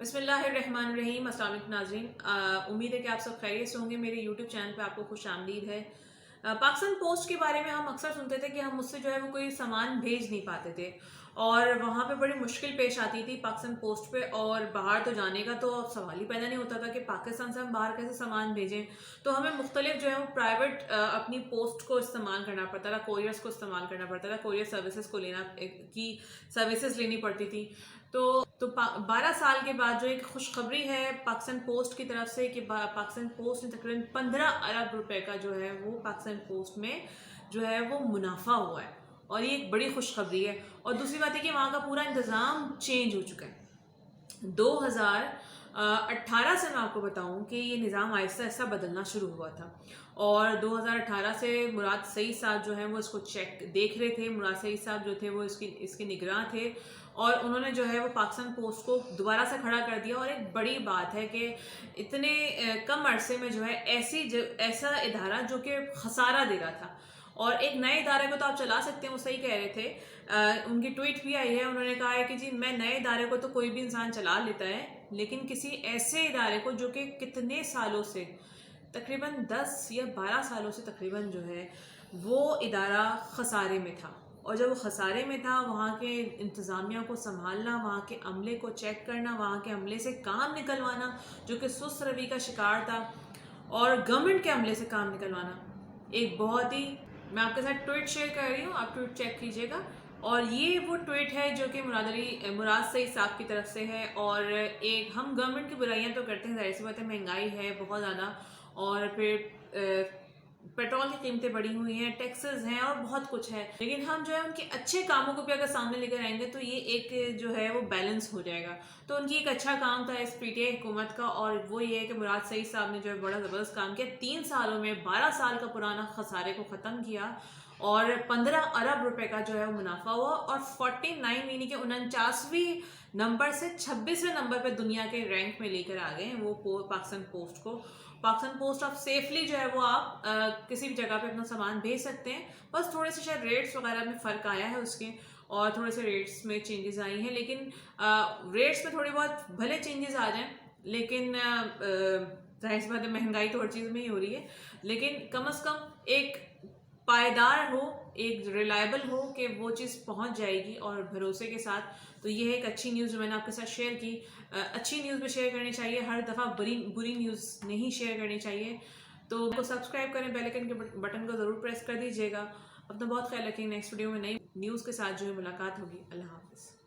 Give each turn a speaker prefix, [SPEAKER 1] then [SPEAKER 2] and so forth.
[SPEAKER 1] बिस्मिल्लाहिर्रहमानिर्रहीम। अस्सलाम वालेकुम नाज़रीन, उम्मीद है कि आप सब खैरियत से होंगे। मेरे यूट्यूब चैनल पे आपको खुशामदीद है। पाकिस्तान पोस्ट के बारे में हम अक्सर सुनते थे कि हम उससे जो है वो कोई सामान भेज नहीं पाते थे और वहाँ पे बड़ी मुश्किल पेश आती थी पाकिस्तान पोस्ट पे। और बाहर तो जाने का तो सवाल ही पैदा नहीं होता था कि पाकिस्तान से हम बाहर कैसे सामान भेजें। तो हमें मुख्तलिफ जो है वो प्राइवेट अपनी पोस्ट को इस्तेमाल करना पड़ता था, कोरियर्स को इस्तेमाल करना पड़ता था, कोरियर सर्विसेज को की सर्विसेज लेनी पड़ती थी। तो 12 साल के बाद जो एक खुशखबरी है पाकिस्तान पोस्ट की तरफ से कि पाकिस्तान पोस्ट ने तकरीबन 15 अरब रुपए का जो है वो पाकिस्तान पोस्ट में जो है वो मुनाफा हुआ है और ये एक बड़ी खुशखबरी है। और दूसरी बात है कि वहाँ का पूरा इंतज़ाम चेंज हो चुका है। 2018 से मैं आपको बताऊं कि ये निज़ाम आहिस्ता आहिस्ता बदलना शुरू हुआ था और 2018 से मुराद सईद साहब जो हैं वो इसको देख रहे थे। मुराद सईद साहब जो थे वो इसके निगरान थे और उन्होंने जो है वो पाकिस्तान पोस्ट को दोबारा से खड़ा कर दिया। और एक बड़ी बात है कि इतने कम अरसे में जो है ऐसा इदारा जो कि खसारा दे रहा था और एक नए इदारे को तो आप चला सकते हैं, वो सही कह रहे थे। उनकी ट्वीट भी आई है, उन्होंने कहा है कि जी मैं नए इदारे को तो कोई भी इंसान चला लेता है, लेकिन किसी ऐसे इदारे को जो कि कितने सालों से तकरीबन 10 या 12 सालों से तकरीबन जो है वो इदारा खसारे में था। और जब वो खसारे में था वहाँ के इंतज़ामिया को संभालना, वहाँ के अमले को चेक करना, वहाँ के अमले से काम निकलवाना जो कि सुस्त रवि का शिकार था, और गवर्नमेंट के अमले से काम निकलवाना एक बहुत ही, मैं आपके साथ ट्वीट शेयर कर रही हूँ, आप ट्वीट चेक कीजिएगा। और ये वो ट्वीट है जो कि मुराद सईद साहब की तरफ से है। और एक हम गवर्नमेंट की बुराइयां तो करते हैं, जाहिर सी बात है, महंगाई है बहुत ज़्यादा और फिर पेट्रोल की कीमतें बढ़ी हुई हैं, टैक्सेस हैं और बहुत कुछ है, लेकिन हम जो है उनके अच्छे कामों को भी अगर सामने लेकर आएंगे तो ये एक जो है वो बैलेंस हो जाएगा। तो उनकी एक अच्छा काम था इस पीटीआई हुकूमत का और वो ये है कि मुराद सईद साहब ने जो है बड़ा ज़बरदस्त काम किया। 3 सालों में 12 साल का पुराना खसारे को ख़त्म किया और 15 अरब रुपए का जो है वो मुनाफा हुआ और 49 यानी कि 49वें नंबर से 26वें नंबर पे दुनिया के रैंक में लेकर आ गए हैं वो पाकिस्तान पोस्ट को। पाकिस्तान पोस्ट आप सेफली जो है वो आप किसी भी जगह पे अपना सामान भेज सकते हैं। बस थोड़े से शायद रेट्स वगैरह में फ़र्क आया है उसके और थोड़े से रेट्स में चेंजेस आई हैं, लेकिन रेट्स में थोड़ी बहुत भले चेंजेस आ जाएं, लेकिन जाहिर सी बात है महंगाई तो हर चीज़ में ही हो रही है, लेकिन कम से कम एक पायदार हो, एक रिलायबल हो कि वो चीज़ पहुंच जाएगी और भरोसे के साथ। तो ये है एक अच्छी न्यूज़ जो मैंने आपके साथ शेयर की। अच्छी न्यूज़ भी शेयर करनी चाहिए, हर दफ़ा बुरी न्यूज़ नहीं शेयर करनी चाहिए। तो सब्सक्राइब करें, बेल आइकन के बटन को ज़रूर प्रेस कर दीजिएगा। अपना बहुत ख्याल रखें। नेक्स्ट वीडियो में नई न्यूज़ के साथ जो है मुलाकात होगी। अल्लाह हाफ़िज़।